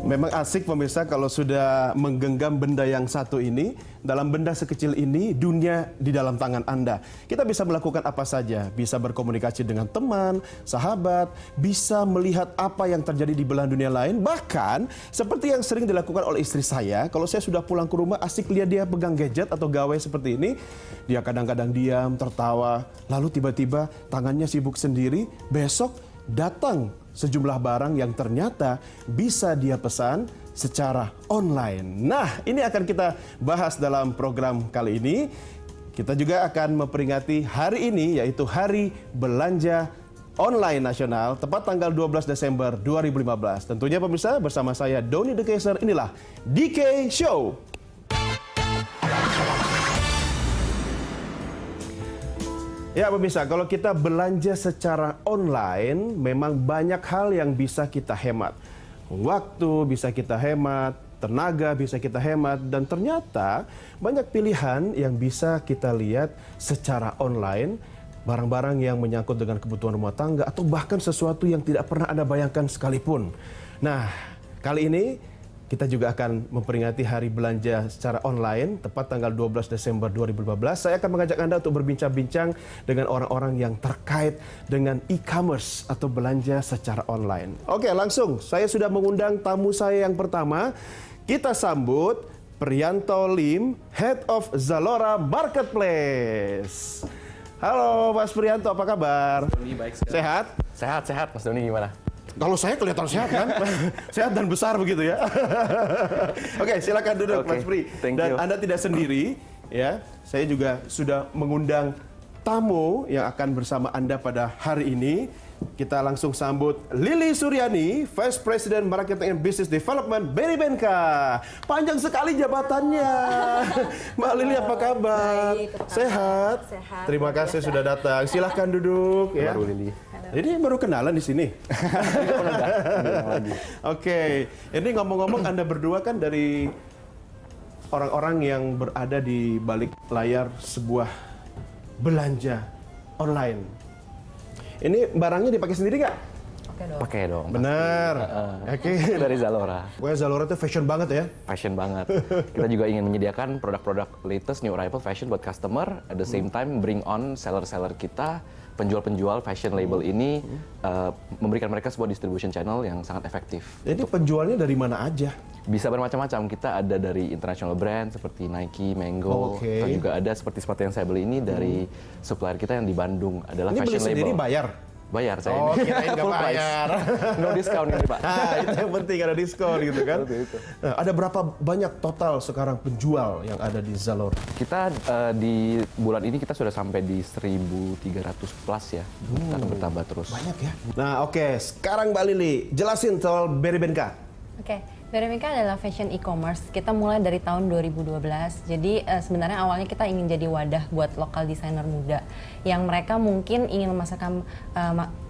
Memang asik pemirsa kalau sudah menggenggam benda yang satu ini. Dalam benda sekecil ini, dunia di dalam tangan Anda. Kita bisa melakukan apa saja. Bisa berkomunikasi dengan teman, sahabat, bisa melihat apa yang terjadi di belahan dunia lain. Bahkan, seperti yang sering dilakukan oleh istri saya, kalau saya sudah pulang ke rumah, asik lihat dia pegang gadget atau gawai seperti ini. Dia kadang-kadang diam, tertawa, lalu tiba-tiba tangannya sibuk sendiri. Besok datang sejumlah barang yang ternyata bisa dia pesan secara online. Nah, ini akan kita bahas dalam program kali ini. Kita juga akan memperingati hari ini, yaitu Hari Belanja Online Nasional, tepat tanggal 12 Desember 2015. Tentunya pemirsa, bersama saya Doni The Kaiser, inilah DK Show. Ya pemirsa, kalau kita belanja secara online, memang banyak hal yang bisa kita hemat. Waktu bisa kita hemat, tenaga bisa kita hemat, dan ternyata banyak pilihan yang bisa kita lihat secara online. Barang-barang yang menyangkut dengan kebutuhan rumah tangga atau bahkan sesuatu yang tidak pernah Anda bayangkan sekalipun. Nah, kali ini kita juga akan memperingati Hari Belanja secara online, tepat tanggal 12 Desember 2015. Saya akan mengajak Anda untuk berbincang-bincang dengan orang-orang yang terkait dengan e-commerce atau belanja secara online. Oke, langsung saya sudah mengundang tamu saya yang pertama. Kita sambut Priyanto Lim, Head of Zalora Marketplace. Halo Mas Priyanto, apa kabar? Baik sekali. Sehat? Sehat, Mas Doni gimana? Kalau saya kelihatan sehat kan? Sehat dan besar begitu ya. Oke, silakan duduk Mas Pri. Dan Anda tidak sendiri ya. Saya juga sudah mengundang tamu yang akan bersama Anda pada hari ini. Kita langsung sambut Lily Suryani, Vice President Marketing and Business Development Beribenka. Panjang sekali jabatannya. Mbak Lily, apa kabar? Baik, Sehat? Sehat. Terima kasih sudah datang. Silahkan duduk ya. Baru Lily. Jadi baru kenalan di sini. Oke, ini ngomong-ngomong Anda berdua kan dari orang-orang yang berada di balik layar sebuah belanja online. Ini barangnya dipakai sendiri nggak? Oke dong. Pakai dong. Benar. Oke. Dari Zalora. Pokoknya Zalora itu fashion banget ya. Fashion banget. Kita juga ingin menyediakan produk-produk latest new arrival fashion buat customer. At the same time bring on seller-seller kita, penjual-penjual fashion label ini, memberikan mereka sebuah distribution channel yang sangat efektif. Jadi penjualnya dari mana aja? Bisa bermacam-macam. Kita ada dari international brand seperti Nike, Mango, atau juga ada seperti sepatu yang saya beli ini dari supplier kita yang di Bandung. Adalah Ini fashion beli sendiri label. bayar? Bayar saya. Oh, kirain nggak Full price. bayar. No discount ini Pak. Nah, itu yang penting, ada diskon gitu kan. Nah, ada berapa banyak total sekarang penjual yang ada di Zalora? Kita di bulan ini kita sudah sampai di 1.300 plus ya. Kita akan bertambah terus. Banyak ya. Nah oke, sekarang Mbak Lily, jelasin soal Beribenka. Oke, Beribenka adalah fashion e-commerce. Kita mulai dari tahun 2012. Jadi sebenarnya awalnya kita ingin jadi wadah buat lokal desainer muda yang mereka mungkin ingin memasarkan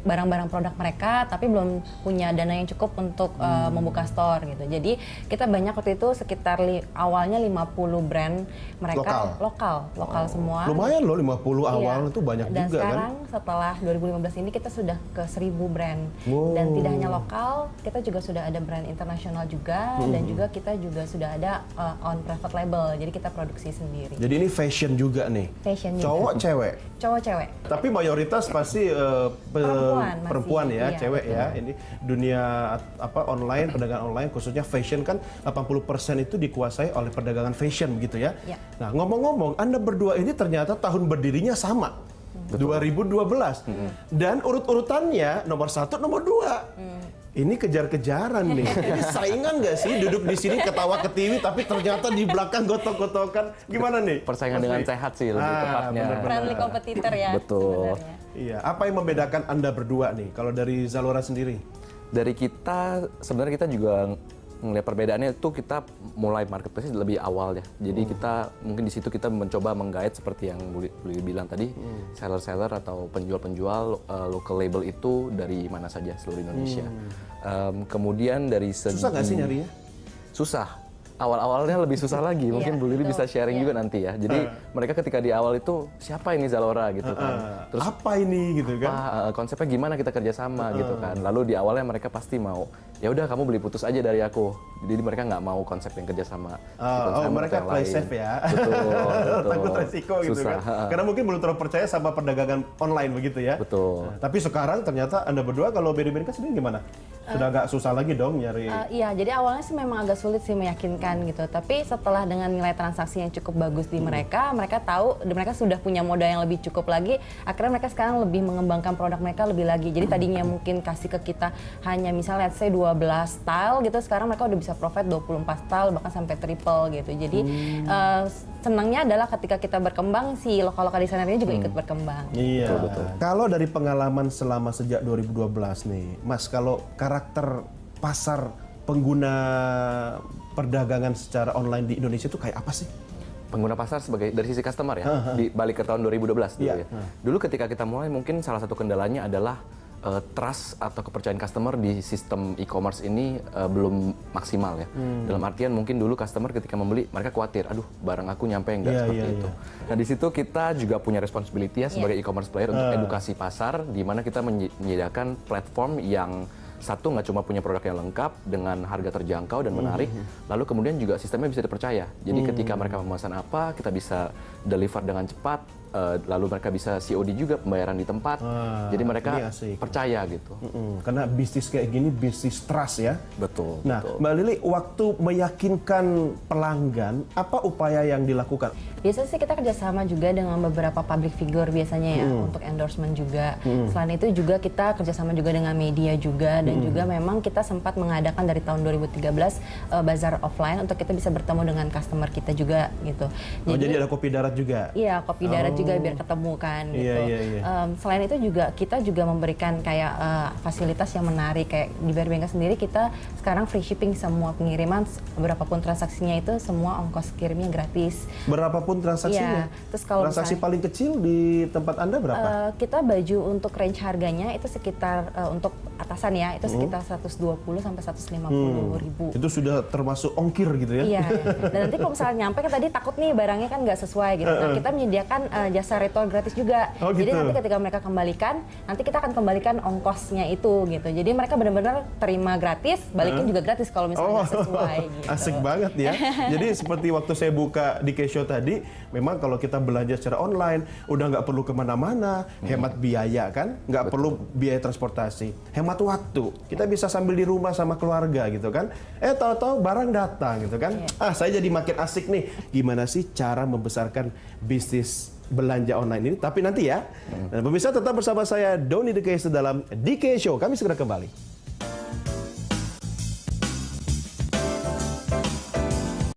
barang-barang produk mereka tapi belum punya dana yang cukup untuk membuka store gitu. Jadi kita banyak waktu itu sekitar awalnya 50 brand mereka lokal semua. Lumayan loh 50 awal itu banyak dan juga kan. sekarang setelah 2015 ini kita sudah ke 1000 brand. Dan tidak hanya lokal, kita juga sudah ada brand internasional juga dan juga kita juga sudah ada on private label. Jadi kita produksi sendiri. Jadi ini fashion juga nih. Fashion juga. Cowok cewek. Cowok-cewek. Tapi mayoritas pasti perempuan ya, iya, cewek betul. ya. Ini dunia online, perdagangan online khususnya fashion kan 80% itu dikuasai oleh perdagangan fashion begitu ya. Ya. Nah, ngomong-ngomong, Anda berdua ini ternyata tahun berdirinya sama. 2012. Dan urut-urutannya nomor 1, nomor 2. Ini kejar-kejaran nih. Ini saingan nggak sih duduk di sini ketawa ke TV tapi ternyata di belakang gotok-gotokan. Gimana nih? Persaingan dengan sehat sih lebih tepatnya. Friendly kompetitor ya. Betul. Sebenarnya. Iya, apa yang membedakan Anda berdua nih kalau dari Zalora sendiri? Dari kita sebenarnya kita juga ngelihat perbedaannya itu kita mulai marketplace lebih awal ya. Jadi kita mungkin di situ kita mencoba menggait seperti yang Buli bilang tadi, seller-seller atau penjual-penjual local label itu dari mana saja seluruh Indonesia. Kemudian dari segi Susah nggak sih nyarinya? susah. awal-awalnya lebih susah lagi. Mungkin Iya, Bu Lili betul. bisa sharing Iya. juga nanti ya. Jadi mereka ketika di awal itu siapa ini Zalora gitu kan. Terus apa ini gitu kan? konsepnya gimana kita kerjasama gitu kan. Lalu di awalnya mereka pasti mau, ya udah kamu beli putus aja dari aku. Jadi mereka nggak mau konsep yang kerjasama. Mereka play safe ya. Betul. Takut resiko gitu Susah. kan. Karena mungkin belum terlalu percaya sama perdagangan online begitu ya. Betul. Nah, tapi sekarang ternyata Anda berdua kalau Berry sendiri gimana? Sudah agak susah lagi dong nyari. Iya, jadi awalnya sih memang agak sulit sih meyakinkan gitu. Tapi setelah dengan nilai transaksi yang cukup bagus di mereka tahu, dan mereka sudah punya modal yang lebih cukup lagi. Akhirnya mereka sekarang lebih mengembangkan produk mereka lebih lagi. Jadi tadinya mungkin kasih ke kita hanya misalnya let's say 12 style gitu, sekarang mereka udah bisa provide 24 style bahkan sampai triple gitu. Jadi senangnya adalah ketika kita berkembang, si lokal-lokal desainernya juga ikut berkembang. Iya. Betul. Kalau dari pengalaman selama sejak 2012 nih, Mas, kalau karakter pasar pengguna perdagangan secara online di Indonesia itu kayak apa sih? Pengguna pasar sebagai dari sisi customer ya, di balik ke tahun 2012 dulu Iya. ya. Dulu ketika kita mulai mungkin salah satu kendalanya adalah trust atau kepercayaan customer di sistem e-commerce ini belum maksimal ya. Dalam artian mungkin dulu customer ketika membeli mereka khawatir, aduh barang aku nyampe enggak Iya, seperti iya, itu. Nah di situ kita juga punya responsibility ya sebagai e-commerce player untuk edukasi pasar, di mana kita menyediakan platform yang satu nggak cuma punya produk yang lengkap dengan harga terjangkau dan menarik, lalu kemudian juga sistemnya bisa dipercaya. Jadi ketika mereka memesan apa, kita bisa deliver dengan cepat, lalu mereka bisa COD juga, pembayaran di tempat. Jadi mereka ini asik. percaya gitu. Karena bisnis kayak gini bisnis trust ya. Betul. Nah, betul. Mbak Lili, waktu meyakinkan pelanggan, apa upaya yang dilakukan? Biasanya sih kita kerjasama juga dengan beberapa public figure biasanya ya untuk endorsement juga. Selain itu juga kita kerjasama juga dengan media juga, dan juga memang kita sempat mengadakan dari tahun 2013 bazar offline untuk kita bisa bertemu dengan customer kita juga gitu. Jadi ada kopi darat juga? Iya, kopi darat juga biar ketemu kan gitu. Iya. Selain itu juga kita juga memberikan kayak fasilitas yang menarik, kayak di Berbenga sendiri kita sekarang free shipping semua pengiriman, berapapun transaksinya itu semua ongkos kirimnya gratis. Berapapun transaksinya? Iya, terus kalau transaksi misalnya- paling kecil di tempat Anda berapa? Kita baju untuk range harganya itu sekitar untuk atasan ya, itu sekitar 120 sampai 150 ribu. Itu sudah termasuk ongkir gitu ya? Iya, dan nanti kalau misalnya nyampe kan tadi takut nih barangnya kan nggak sesuai gitu. Nah, kita menyediakan jasa return gratis juga. Oh, Jadi gitu. nanti ketika mereka kembalikan, nanti kita akan kembalikan ongkosnya itu gitu. Jadi mereka benar-benar terima gratis, balikin juga gratis kalau misalnya nggak sesuai gitu. Asik banget ya. Jadi seperti waktu saya buka di Kesho tadi, memang kalau kita belanja secara online, udah nggak perlu kemana-mana, hemat biaya kan, nggak perlu biaya transportasi, hemat waktu. Kita bisa sambil di rumah sama keluarga gitu kan. Tahu-tahu barang datang gitu kan. Saya jadi makin asik nih. Gimana sih cara membesarkan bisnis belanja online ini? Tapi nanti ya. Dan pemirsa tetap bersama saya Doni The Case dalam DK Show. Kami segera kembali.